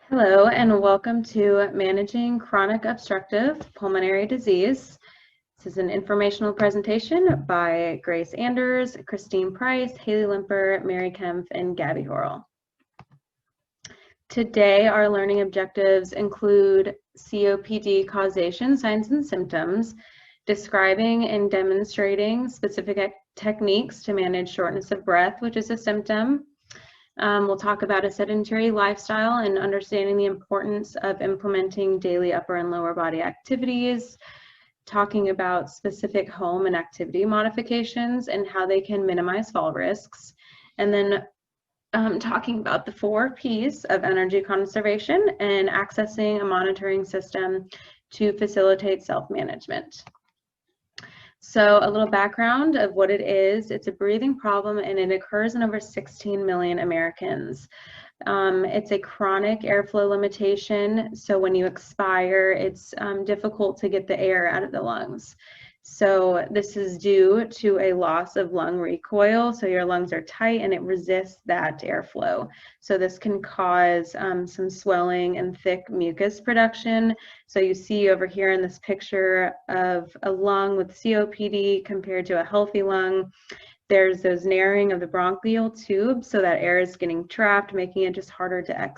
Hello, and welcome to Managing Chronic Obstructive Pulmonary Disease. This is an informational presentation by Grace Anders, Kristine Price, Haley Limper, Mary Kempf, and Gabby Horrall. Today, our learning objectives include COPD causation, signs, and symptoms, describing and demonstrating specific techniques to manage shortness of breath, which is a symptom. We'll talk about a sedentary lifestyle and understanding the importance of implementing daily upper and lower body activities, talking about specific home and activity modifications and how they can minimize fall risks, and then talking about the 4 P's of energy conservation and accessing a monitoring system to facilitate self-management. So a little background of what it is. It's a breathing problem and it occurs in over 16 million Americans. It's a chronic airflow limitation. So when you expire, it's difficult to get the air out of the lungs. So this is due to a loss of lung recoil. So your lungs are tight and it resists that airflow. So this can cause some swelling and thick mucus production. So you see over here in this picture of a lung with COPD compared to a healthy lung, there's those narrowing of the bronchial tube, so that air is getting trapped, making it just harder to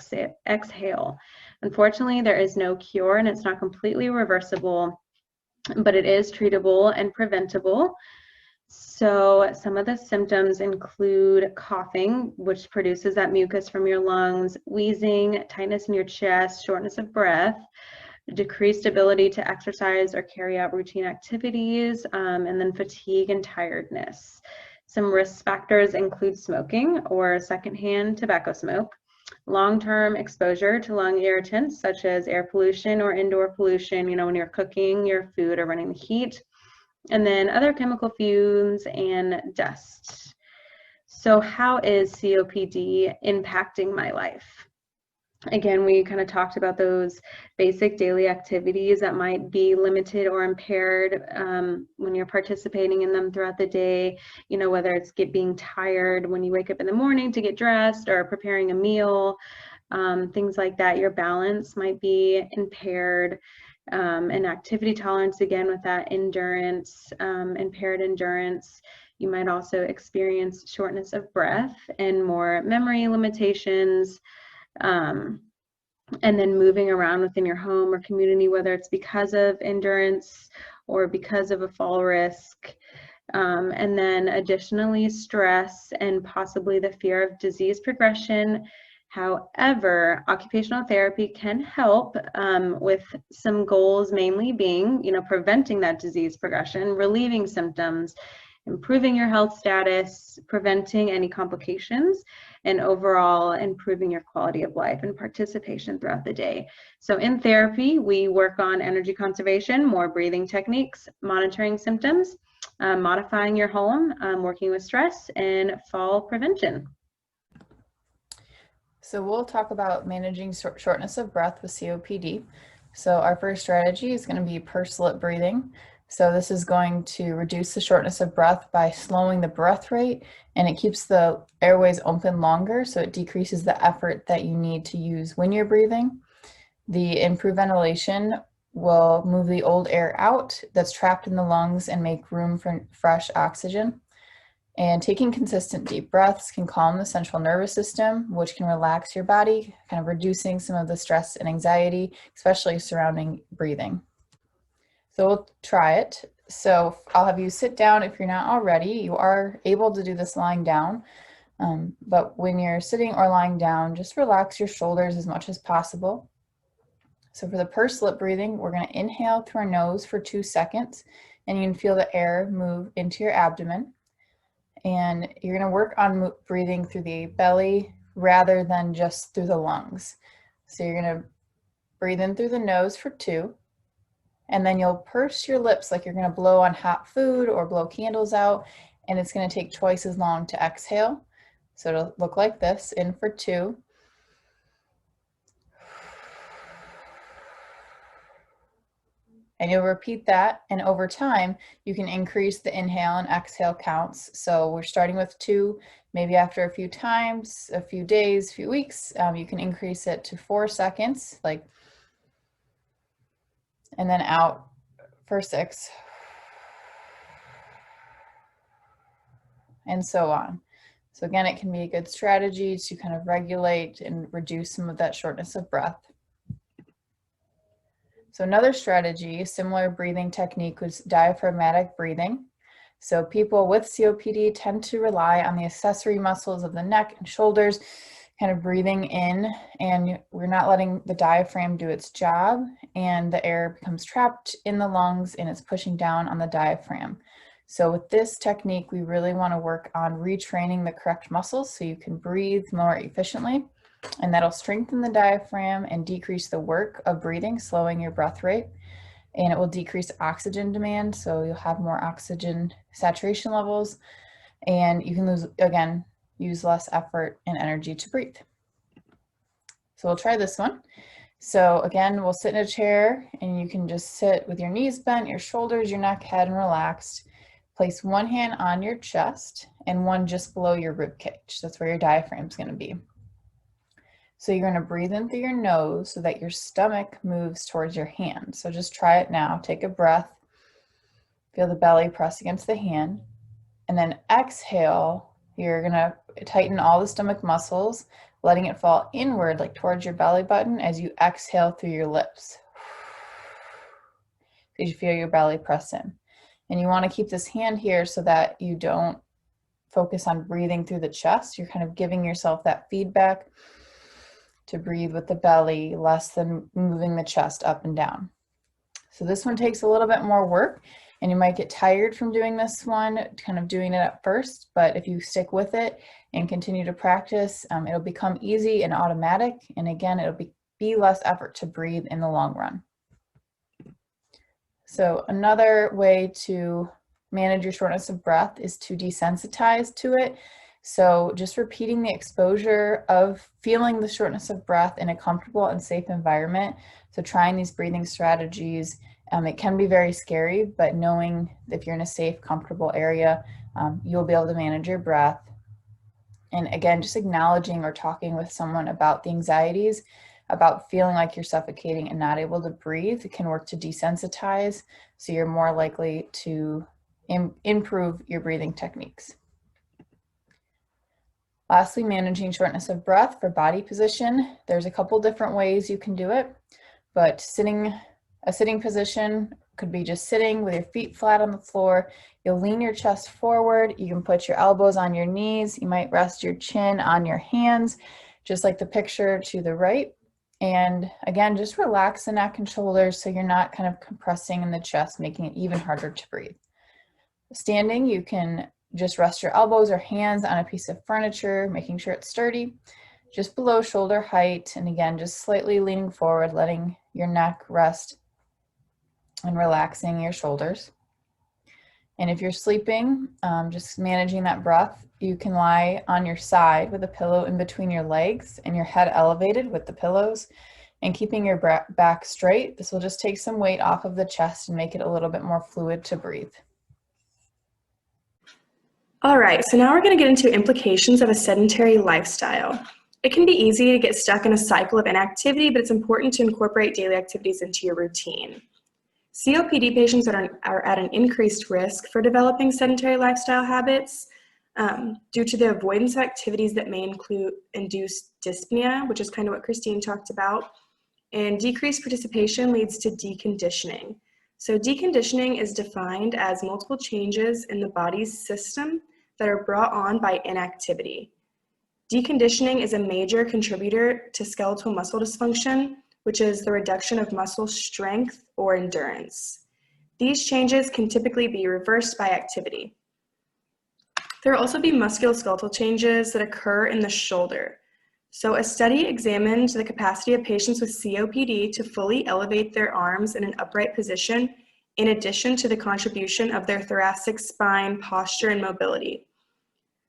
exhale. Unfortunately, there is no cure and it's not completely reversible, but it is treatable and preventable. So some of the symptoms include coughing, which produces that mucus from your lungs, wheezing, tightness in your chest, shortness of breath, decreased ability to exercise or carry out routine activities, and then fatigue and tiredness. Some risk factors include smoking or secondhand tobacco smoke, long-term exposure to lung irritants such as air pollution or indoor pollution, when you're cooking your food or running the heat, and then other chemical fumes and dust. So how is COPD impacting my life? Again, we kind of talked about those basic daily activities that might be limited or impaired when you're participating in them throughout the day, whether it's being tired when you wake up in the morning to get dressed or preparing a meal, things like that. Your balance might be impaired, and activity tolerance, again, with that endurance, impaired endurance. You might also experience shortness of breath and more memory limitations. And then moving around within your home or community, whether it's because of endurance or because of a fall risk. And then additionally, stress and possibly the fear of disease progression. However, occupational therapy can help with some goals, mainly being, preventing that disease progression, relieving symptoms, improving your health status, preventing any complications, and overall improving your quality of life and participation throughout the day. So in therapy, we work on energy conservation, more breathing techniques, monitoring symptoms, modifying your home, working with stress, and fall prevention. So we'll talk about managing shortness of breath with COPD. So our first strategy is going to be pursed lip breathing. So this is going to reduce the shortness of breath by slowing the breath rate, and it keeps the airways open longer, so it decreases the effort that you need to use when you're breathing. The improved ventilation will move the old air out that's trapped in the lungs and make room for fresh oxygen. And taking consistent deep breaths can calm the central nervous system, which can relax your body, kind of reducing some of the stress and anxiety, especially surrounding breathing. So we'll try it. So I'll have you sit down if you're not already. You are able to do this lying down, but when you're sitting or lying down, just relax your shoulders as much as possible. So for the pursed lip breathing, we're going to inhale through our nose for 2 seconds, and you can feel the air move into your abdomen. And you're going to work on breathing through the belly rather than just through the lungs. So you're going to breathe in through the nose for 2, and then you'll purse your lips like you're going to blow on hot food or blow candles out, and it's going to take twice as long to exhale. So it'll look like this: in for 2, And you'll repeat that, and over time, you can increase the inhale and exhale counts. So we're starting with 2, maybe after a few times, a few days, a few weeks, you can increase it to 4 seconds, like, and then out for 6, and so on. So again, it can be a good strategy to kind of regulate and reduce some of that shortness of breath. So another strategy, similar breathing technique, was diaphragmatic breathing. So people with COPD tend to rely on the accessory muscles of the neck and shoulders, kind of breathing in, and we're not letting the diaphragm do its job, and the air becomes trapped in the lungs and it's pushing down on the diaphragm. So with this technique, we really want to work on retraining the correct muscles so you can breathe more efficiently. And that'll strengthen the diaphragm and decrease the work of breathing, slowing your breath rate. And it will decrease oxygen demand, so you'll have more oxygen saturation levels, and you can use less effort and energy to breathe. So we'll try this one. So again, we'll sit in a chair, and you can just sit with your knees bent, your shoulders, your neck, head, and relaxed. Place one hand on your chest and one just below your rib cage. That's where your diaphragm is going to be. So you're going to breathe in through your nose so that your stomach moves towards your hand. So just try it now. Take a breath. Feel the belly press against the hand. And then exhale. You're going to tighten all the stomach muscles, letting it fall inward, like towards your belly button, as you exhale through your lips. As you feel your belly press in. And you want to keep this hand here so that you don't focus on breathing through the chest. You're kind of giving yourself that feedback to breathe with the belly, less than moving the chest up and down. So this one takes a little bit more work, and you might get tired from doing this one, kind of doing it at first, but if you stick with it and continue to practice, it'll become easy and automatic, and again, it'll be less effort to breathe in the long run. So another way to manage your shortness of breath is to desensitize to it. So just repeating the exposure of feeling the shortness of breath in a comfortable and safe environment. So trying these breathing strategies, it can be very scary, but knowing if you're in a safe, comfortable area, you'll be able to manage your breath. And again, just acknowledging or talking with someone about the anxieties, about feeling like you're suffocating and not able to breathe, it can work to desensitize, so you're more likely to improve your breathing techniques. Lastly, managing shortness of breath for body position. There's a couple different ways you can do it, but a sitting position could be just sitting with your feet flat on the floor. You'll lean your chest forward. You can put your elbows on your knees. You might rest your chin on your hands, just like the picture to the right. And again, just relax the neck and shoulders so you're not kind of compressing in the chest, making it even harder to breathe. Standing, you can just rest your elbows or hands on a piece of furniture, making sure it's sturdy, just below shoulder height. And again, just slightly leaning forward, letting your neck rest and relaxing your shoulders. And if you're sleeping, just managing that breath, you can lie on your side with a pillow in between your legs and your head elevated with the pillows and keeping your back straight. This will just take some weight off of the chest and make it a little bit more fluid to breathe. All right, so now we're going to get into implications of a sedentary lifestyle. It can be easy to get stuck in a cycle of inactivity, but it's important to incorporate daily activities into your routine. COPD patients are at an increased risk for developing sedentary lifestyle habits due to the avoidance of activities that may induce dyspnea, which is kind of what Kristine talked about, and decreased participation leads to deconditioning. So deconditioning is defined as multiple changes in the body's system that are brought on by inactivity. Deconditioning is a major contributor to skeletal muscle dysfunction, which is the reduction of muscle strength or endurance. These changes can typically be reversed by activity. There will also be musculoskeletal changes that occur in the shoulder. So a study examined the capacity of patients with COPD to fully elevate their arms in an upright position, in addition to the contribution of their thoracic spine, posture, and mobility.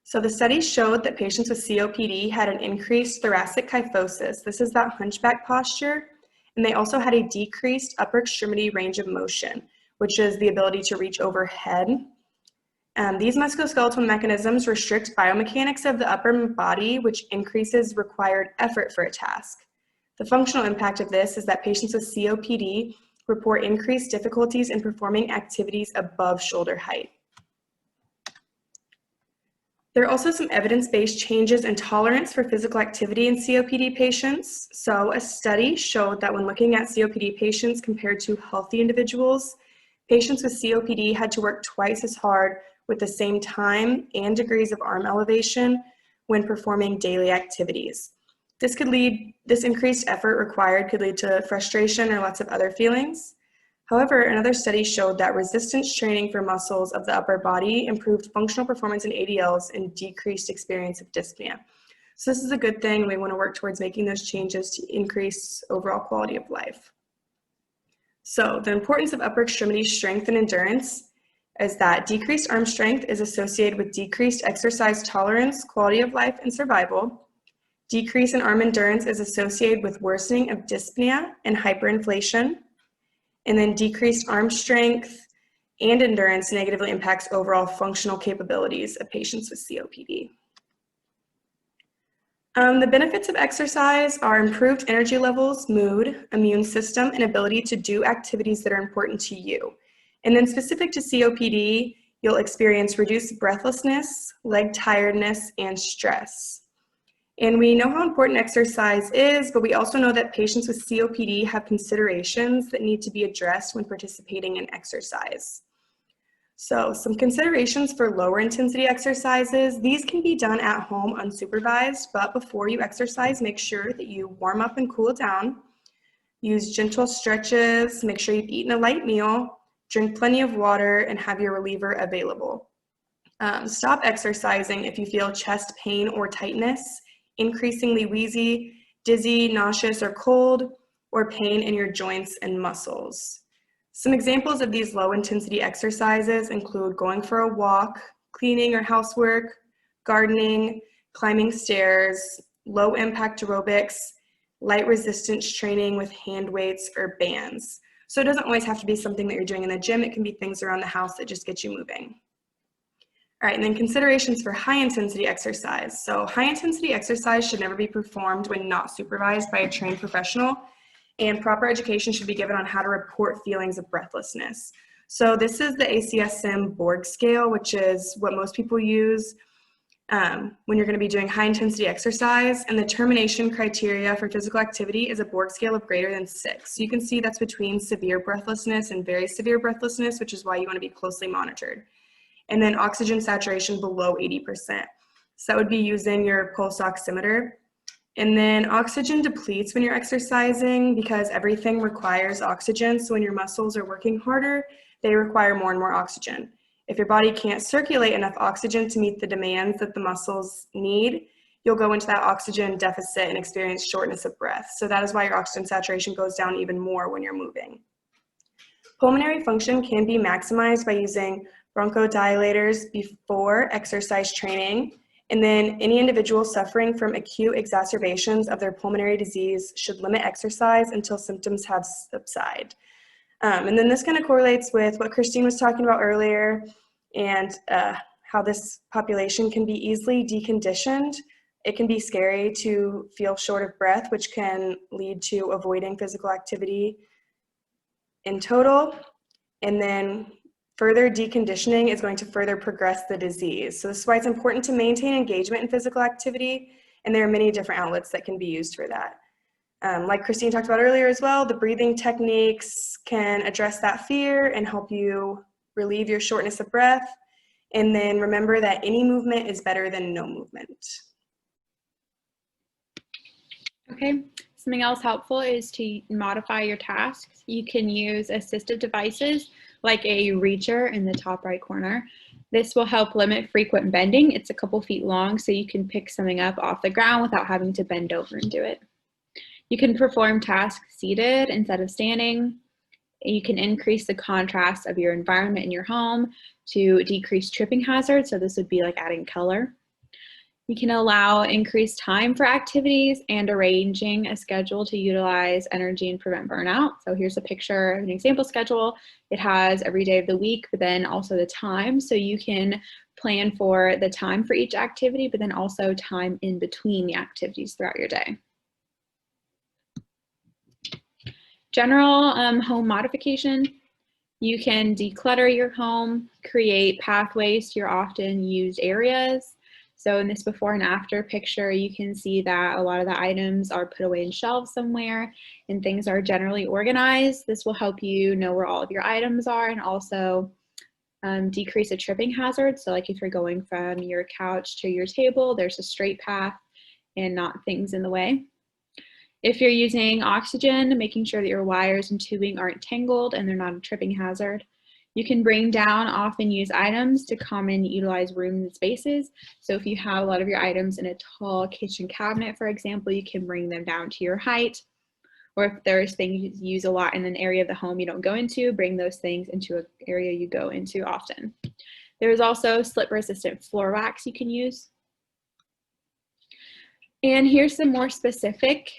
So the study showed that patients with COPD had an increased thoracic kyphosis. This is that hunchback posture, and they also had a decreased upper extremity range of motion, which is the ability to reach overhead. These musculoskeletal mechanisms restrict biomechanics of the upper body, which increases required effort for a task. The functional impact of this is that patients with COPD report increased difficulties in performing activities above shoulder height. There are also some evidence-based changes in tolerance for physical activity in COPD patients. So a study showed that when looking at COPD patients compared to healthy individuals, patients with COPD had to work twice as hard with the same time and degrees of arm elevation when performing daily activities. This increased effort required could lead to frustration or lots of other feelings. However, another study showed that resistance training for muscles of the upper body improved functional performance in ADLs and decreased experience of dyspnea. So this is a good thing. We want to work towards making those changes to increase overall quality of life. So the importance of upper extremity strength and endurance is that decreased arm strength is associated with decreased exercise tolerance, quality of life, and survival. Decrease in arm endurance is associated with worsening of dyspnea and hyperinflation. And then decreased arm strength and endurance negatively impacts overall functional capabilities of patients with COPD. The benefits of exercise are improved energy levels, mood, immune system, and ability to do activities that are important to you. And then specific to COPD, you'll experience reduced breathlessness, leg tiredness, and stress. And we know how important exercise is, but we also know that patients with COPD have considerations that need to be addressed when participating in exercise. So some considerations for lower intensity exercises. These can be done at home unsupervised, but before you exercise, make sure that you warm up and cool down. Use gentle stretches, make sure you've eaten a light meal, drink plenty of water, and have your reliever available. Stop exercising if you feel chest pain or tightness, increasingly wheezy, dizzy, nauseous, or cold, or pain in your joints and muscles. Some examples of these low-intensity exercises include going for a walk, cleaning or housework, gardening, climbing stairs, low-impact aerobics, light resistance training with hand weights or bands. So it doesn't always have to be something that you're doing in the gym. It can be things around the house that just get you moving. All right, and then considerations for high-intensity exercise. So high-intensity exercise should never be performed when not supervised by a trained professional, and proper education should be given on how to report feelings of breathlessness. So this is the ACSM Borg scale, which is what most people use when you're going to be doing high-intensity exercise, and the termination criteria for physical activity is a Borg scale of greater than 6. So you can see that's between severe breathlessness and very severe breathlessness, which is why you want to be closely monitored. And then oxygen saturation below 80%. So that would be using your pulse oximeter. And then oxygen depletes when you're exercising because everything requires oxygen. So when your muscles are working harder, they require more and more oxygen. If your body can't circulate enough oxygen to meet the demands that the muscles need, you'll go into that oxygen deficit and experience shortness of breath. So that is why your oxygen saturation goes down even more when you're moving. Pulmonary function can be maximized by using bronchodilators before exercise training, and then any individual suffering from acute exacerbations of their pulmonary disease should limit exercise until symptoms have subsided. And then this kind of correlates with what Kristine was talking about earlier and how this population can be easily deconditioned. It can be scary to feel short of breath, which can lead to avoiding physical activity in total. And then further deconditioning is going to further progress the disease. So this is why it's important to maintain engagement in physical activity, and there are many different outlets that can be used for that. Like Kristine talked about earlier as well, the breathing techniques can address that fear and help you relieve your shortness of breath. And then remember that any movement is better than no movement. Okay, something else helpful is to modify your tasks. You can use assistive devices like a reacher in the top right corner. This will help limit frequent bending. It's a couple feet long, so you can pick something up off the ground without having to bend over and do it. You can perform tasks seated instead of standing. You can increase the contrast of your environment in your home to decrease tripping hazards. So this would be like adding color. You can allow increased time for activities and arranging a schedule to utilize energy and prevent burnout. So here's a picture of an example schedule. It has every day of the week, but then also the time. So you can plan for the time for each activity, but then also time in between the activities throughout your day. General home modification. You can declutter your home, create pathways to your often used areas. So in this before and after picture, you can see that a lot of the items are put away in shelves somewhere and things are generally organized. This will help you know where all of your items are and also decrease a tripping hazard. So like if you're going from your couch to your table, there's a straight path and not things in the way. If you're using oxygen, making sure that your wires and tubing aren't tangled and they're not a tripping hazard. You can bring down often used items to common utilized rooms and spaces. So if you have a lot of your items in a tall kitchen cabinet, for example, you can bring them down to your height. Or if there's things you use a lot in an area of the home you don't go into, bring those things into an area you go into often. There's also slip-resistant floor wax you can use. And here's some more specific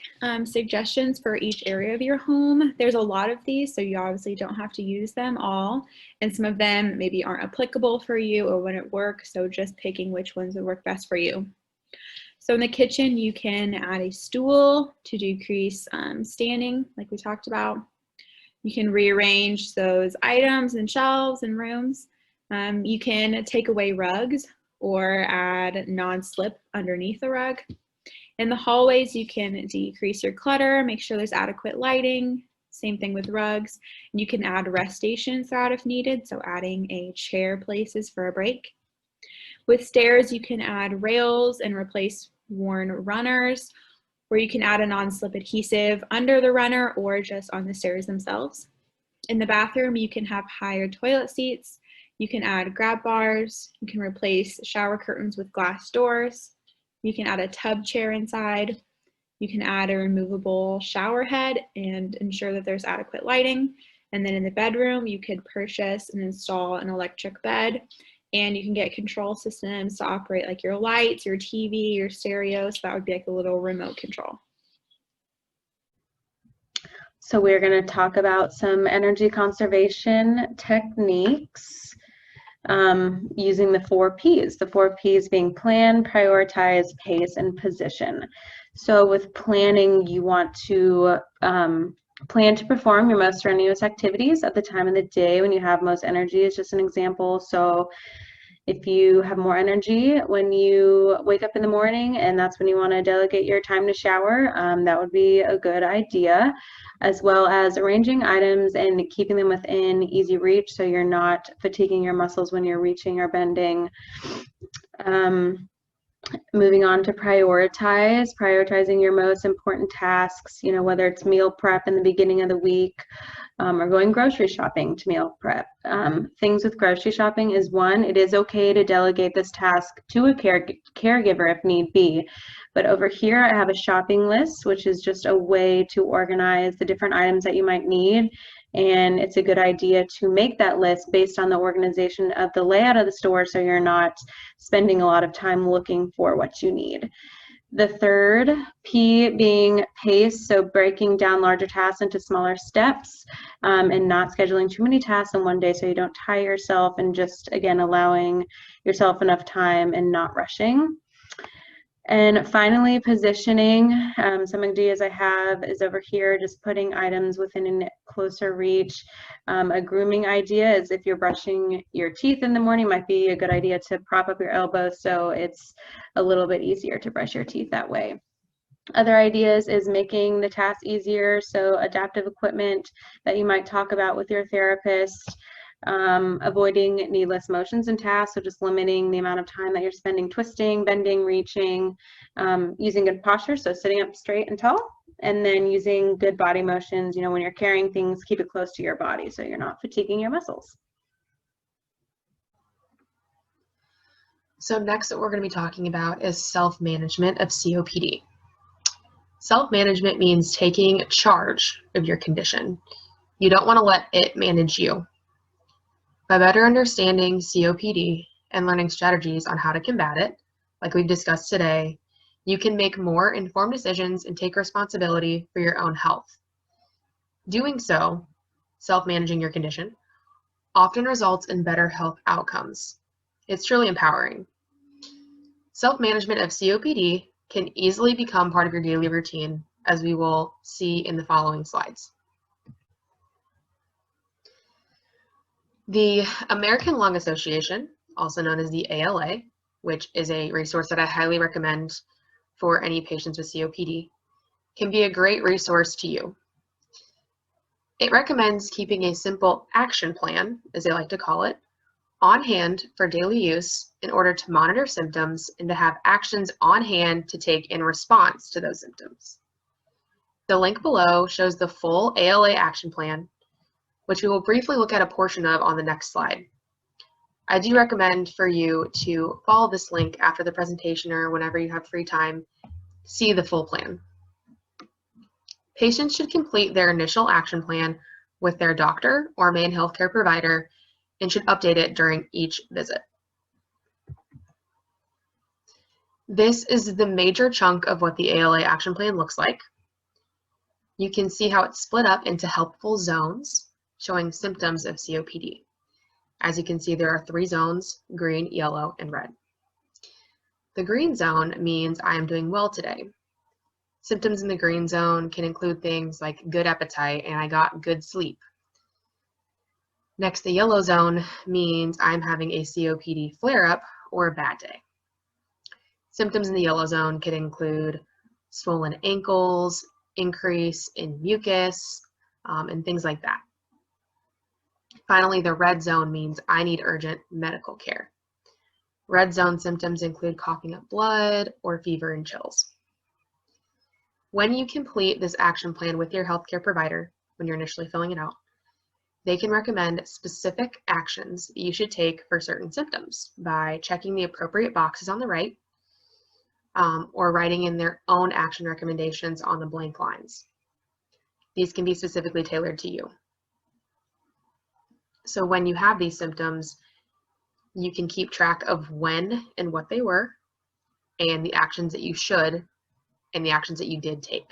suggestions for each area of your home. There's a lot of these, so you obviously don't have to use them all. And some of them maybe aren't applicable for you or wouldn't work, so just picking which ones would work best for you. So in the kitchen, you can add a stool to decrease standing, like we talked about. You can rearrange those items and shelves and rooms. You can take away rugs or add non-slip underneath the rug. In the hallways, you can decrease your clutter, make sure there's adequate lighting. Same thing with rugs. You can add rest stations throughout if needed, so adding a chair places for a break. With stairs, you can add rails and replace worn runners, or you can add a non-slip adhesive under the runner or just on the stairs themselves. In the bathroom, you can have higher toilet seats. You can add grab bars. You can replace shower curtains with glass doors. You can add a tub chair inside. You can add a removable shower head and ensure that there's adequate lighting. And then in the bedroom, you could purchase and install an electric bed, and you can get control systems to operate like your lights, your TV, your stereo. So that would be like a little remote control. So we're going to talk about some energy conservation techniques using the 4 Ps. The 4 Ps being plan, prioritize, pace, and position. So with planning, you want to plan to perform your most strenuous activities at the time of the day when you have most energy is just an example. So if you have more energy when you wake up in the morning and that's when you want to delegate your time to shower, that would be a good idea, as well as arranging items and keeping them within easy reach so you're not fatiguing your muscles when you're reaching or bending. Moving on to prioritizing your most important tasks, you know, whether it's meal prep in the beginning of the week or going grocery shopping to meal prep. Things with grocery shopping is one, it is okay to delegate this task to a caregiver if need be. But over here, I have a shopping list, which is just a way to organize the different items that you might need. And it's a good idea to make that list based on the organization of the layout of the store so you're not spending a lot of time looking for what you need. The third P being pace, so breaking down larger tasks into smaller steps and not scheduling too many tasks in one day so you don't tire yourself, and just, again, allowing yourself enough time and not rushing. And finally, positioning. Some ideas I have is over here, just putting items within a closer reach. A grooming idea is if you're brushing your teeth in the morning, might be a good idea to prop up your elbows so it's a little bit easier to brush your teeth that way. Other ideas is making the task easier, so adaptive equipment that you might talk about with your therapist. Avoiding needless motions and tasks, so just limiting the amount of time that you're spending twisting, bending, reaching, using good posture, so sitting up straight and tall, and then using good body motions. You know, when you're carrying things, keep it close to your body so you're not fatiguing your muscles. So next what we're going to be talking about is self-management of COPD. Self-management means taking charge of your condition. You don't want to let it manage you. By better understanding COPD and learning strategies on how to combat it, like we've discussed today, you can make more informed decisions and take responsibility for your own health. Doing so, self-managing your condition, often results in better health outcomes. It's truly empowering. Self-management of COPD can easily become part of your daily routine, as we will see in the following slides. The American Lung Association, also known as the ALA, which is a resource that I highly recommend for any patients with COPD, can be a great resource to you. It recommends keeping a simple action plan, as they like to call it, on hand for daily use in order to monitor symptoms and to have actions on hand to take in response to those symptoms. The link below shows the full ALA action plan, which we will briefly look at a portion of on the next slide. I do recommend for you to follow this link after the presentation or whenever you have free time, see the full plan. Patients should complete their initial action plan with their doctor or main healthcare provider and should update it during each visit. This is the major chunk of what the ALA action plan looks like. You can see how it's split up into helpful zones showing symptoms of COPD. As you can see, there are 3 zones: green, yellow, and red. The green zone means I am doing well today. Symptoms in the green zone can include things like good appetite and I got good sleep. Next, the yellow zone means I'm having a COPD flare-up or a bad day. Symptoms in the yellow zone can include swollen ankles, increase in mucus, and things like that. Finally, the red zone means I need urgent medical care. Red zone symptoms include coughing up blood or fever and chills. When you complete this action plan with your healthcare provider, when you're initially filling it out, they can recommend specific actions that you should take for certain symptoms by checking the appropriate boxes on the right or writing in their own action recommendations on the blank lines. These can be specifically tailored to you. So when you have these symptoms, you can keep track of when and what they were and the actions that you should and the actions that you did take.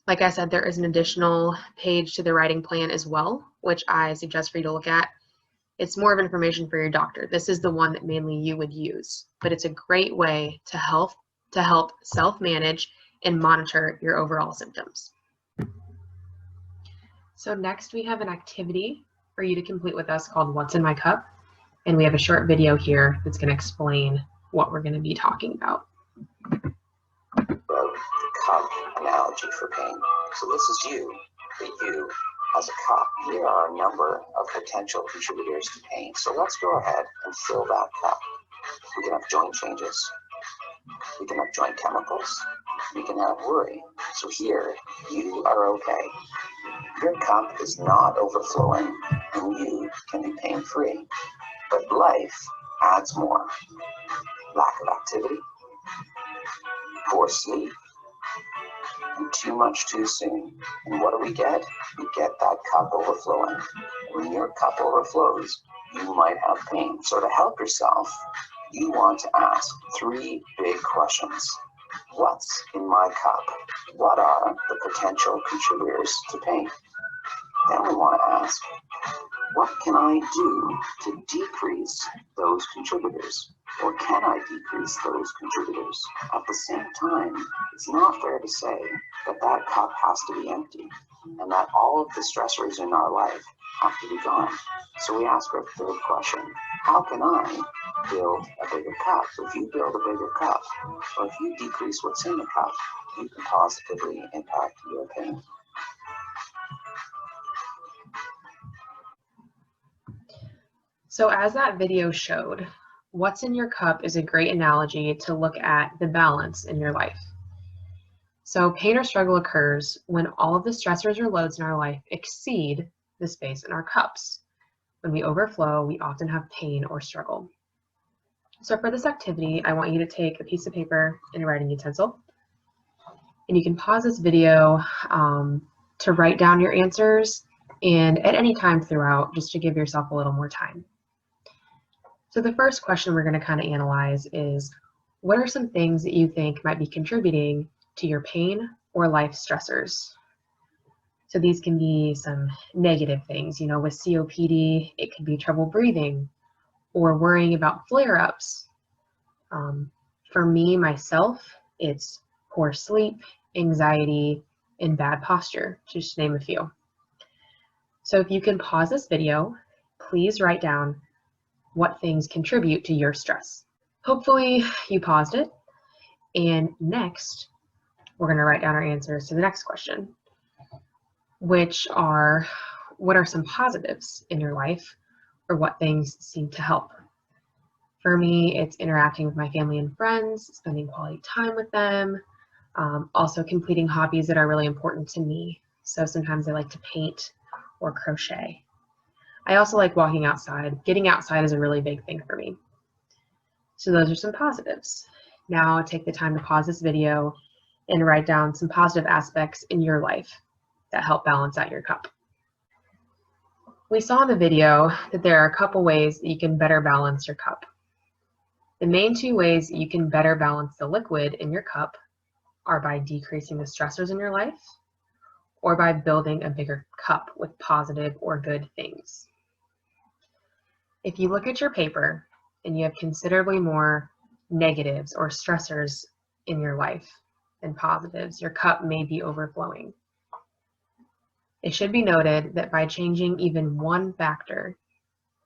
Like I said, there is an additional page to the writing plan as well, which I suggest for you to look at. It's more of information for your doctor. This is the one that mainly you would use, but it's a great way to help self-manage and monitor your overall symptoms. So next we have an activity for you to complete with us called What's in My Cup? And we have a short video here that's going to explain what we're going to be talking about. Cup analogy for pain. So this is you, but you as a cup. Here are a number of potential contributors to pain. So let's go ahead and fill that cup. We can have joint changes. We can have joint chemicals. We can have worry. So here, you are okay. Your cup is not overflowing, and you can be pain-free. But life adds more. Lack of activity, poor sleep, and too much too soon. And what do we get? We get that cup overflowing. When your cup overflows, you might have pain. So to help yourself, you want to ask 3 big questions. What's in my cup? What are the potential contributors to pain? Then we want to ask, what can I do to decrease those contributors? Or can I decrease those contributors? At the same time, it's not fair to say that that cup has to be empty and that all of the stressors in our life have to be gone. So we ask our 3rd question, how can I build a bigger cup? If you build a bigger cup, or if you decrease what's in the cup, you can positively impact your pain. So as that video showed, what's in your cup is a great analogy to look at the balance in your life. So pain or struggle occurs when all of the stressors or loads in our life exceed the space in our cups. When we overflow, we often have pain or struggle. So for this activity, I want you to take a piece of paper and a writing utensil. And you can pause this video to write down your answers and at any time throughout, just to give yourself a little more time. So the first question we're going to kind of analyze is, what are some things that you think might be contributing to your pain or life stressors? So these can be some negative things. You know, with COPD, it could be trouble breathing or worrying about flare-ups. For me, myself, it's poor sleep, anxiety, and bad posture, just to name a few. So if you can pause this video, please write down what things contribute to your stress. Hopefully you paused it. And next, we're going to write down our answers to the next question, which are, what are some positives in your life, or what things seem to help? For me, it's interacting with my family and friends, spending quality time with them, also completing hobbies that are really important to me. So sometimes I like to paint or crochet. I also like walking outside. Getting outside is a really big thing for me. So those are some positives. Now take the time to pause this video and write down some positive aspects in your life that help balance out your cup. We saw in the video that there are a couple ways that you can better balance your cup. The main two ways that you can better balance the liquid in your cup are by decreasing the stressors in your life, or by building a bigger cup with positive or good things. If you look at your paper and you have considerably more negatives or stressors in your life than positives, your cup may be overflowing. It should be noted that by changing even one factor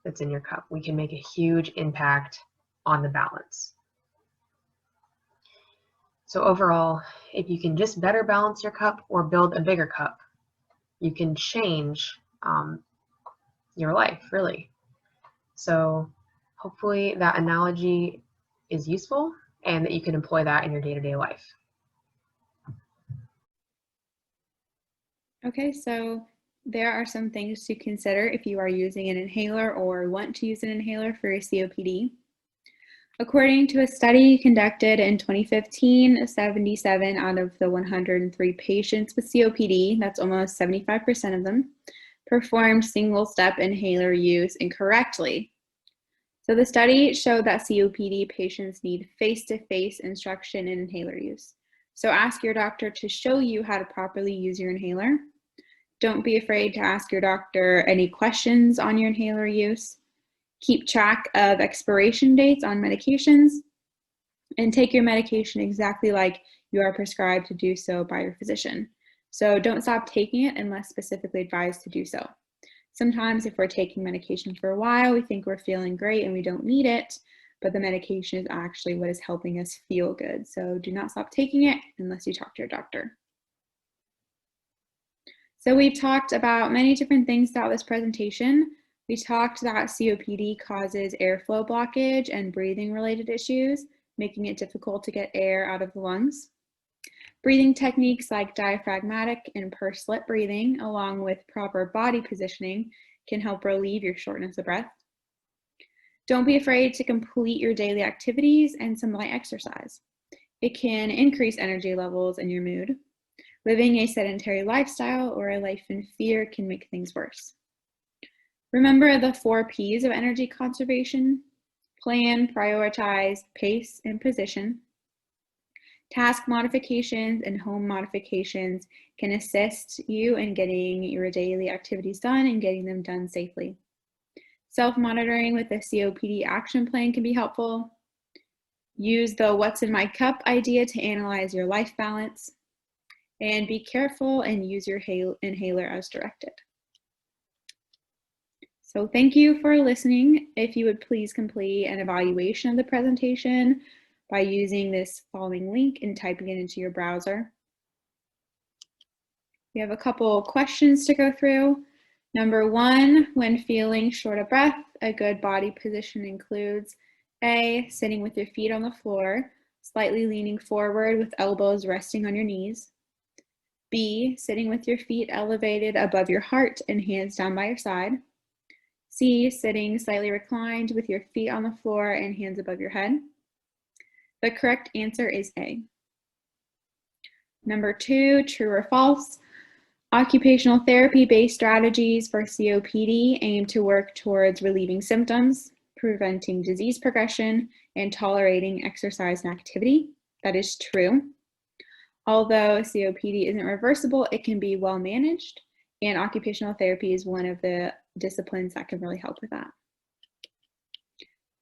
that's in your cup, we can make a huge impact on the balance. So overall, if you can just better balance your cup or build a bigger cup, you can change your life, really. So hopefully that analogy is useful and that you can employ that in your day-to-day life. Okay, so there are some things to consider if you are using an inhaler or want to use an inhaler for your COPD. According to a study conducted in 2015, 77 out of the 103 patients with COPD, that's almost 75% of them, performed single-step inhaler use incorrectly. So the study showed that COPD patients need face-to-face instruction in inhaler use. So ask your doctor to show you how to properly use your inhaler. Don't be afraid to ask your doctor any questions on your inhaler use. Keep track of expiration dates on medications, and take your medication exactly like you are prescribed to do so by your physician. So don't stop taking it unless specifically advised to do so. Sometimes if we're taking medication for a while, we think we're feeling great and we don't need it, but the medication is actually what is helping us feel good. So do not stop taking it unless you talk to your doctor. So we've talked about many different things throughout this presentation. We talked that COPD causes airflow blockage and breathing related issues, making it difficult to get air out of the lungs. Breathing techniques like diaphragmatic and pursed lip breathing, along with proper body positioning, can help relieve your shortness of breath. Don't be afraid to complete your daily activities and some light exercise. It can increase energy levels and your mood. Living a sedentary lifestyle or a life in fear can make things worse. Remember the 4 P's of energy conservation: plan, prioritize, pace, and position. Task modifications and home modifications can assist you in getting your daily activities done and getting them done safely. Self-monitoring with a COPD action plan can be helpful. Use the what's in my cup idea to analyze your life balance. And be careful and use your inhaler as directed. So thank you for listening. If you would please complete an evaluation of the presentation by using this following link and typing it into your browser. We have a couple questions to go through. Number 1, when feeling short of breath, a good body position includes A, sitting with your feet on the floor, slightly leaning forward with elbows resting on your knees. B, sitting with your feet elevated above your heart and hands down by your side. C, sitting slightly reclined with your feet on the floor and hands above your head. The correct answer is A. Number 2, true or false? Occupational therapy-based strategies for COPD aim to work towards relieving symptoms. preventing disease progression, and tolerating exercise and activity. That is true. Although COPD isn't reversible, it can be well managed, and occupational therapy is one of the disciplines that can really help with that.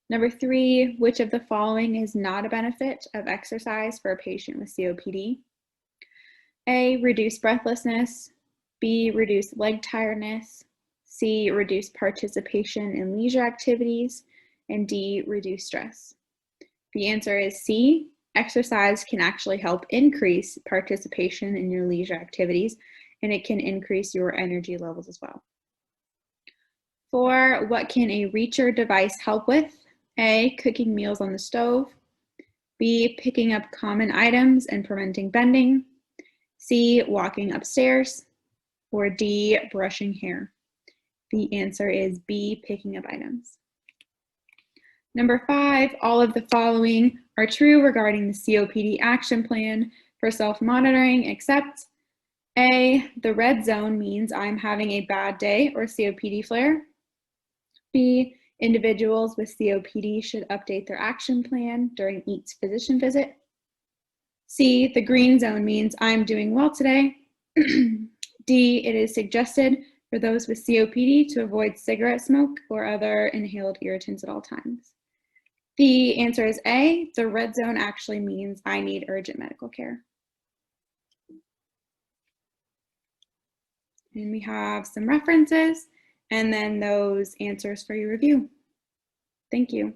Number 3, which of the following is not a benefit of exercise for a patient with COPD? A, reduce breathlessness. B, reduce leg tiredness. C, reduce participation in leisure activities. And D, reduce stress. The answer is C. Exercise can actually help increase participation in your leisure activities, and it can increase your energy levels as well. 4, what can a reacher device help with? A, cooking meals on the stove. B, picking up common items and preventing bending. C, walking upstairs. Or D, brushing hair. The answer is B, picking up items. Number 5, all of the following are true regarding the COPD action plan for self-monitoring, except A, the red zone means I'm having a bad day or COPD flare. B, individuals with COPD should update their action plan during each physician visit. C, the green zone means I'm doing well today. D, it is suggested for those with COPD to avoid cigarette smoke or other inhaled irritants at all times. The answer is A, the red zone actually means I need urgent medical care. And we have some references and then those answers for your review. Thank you.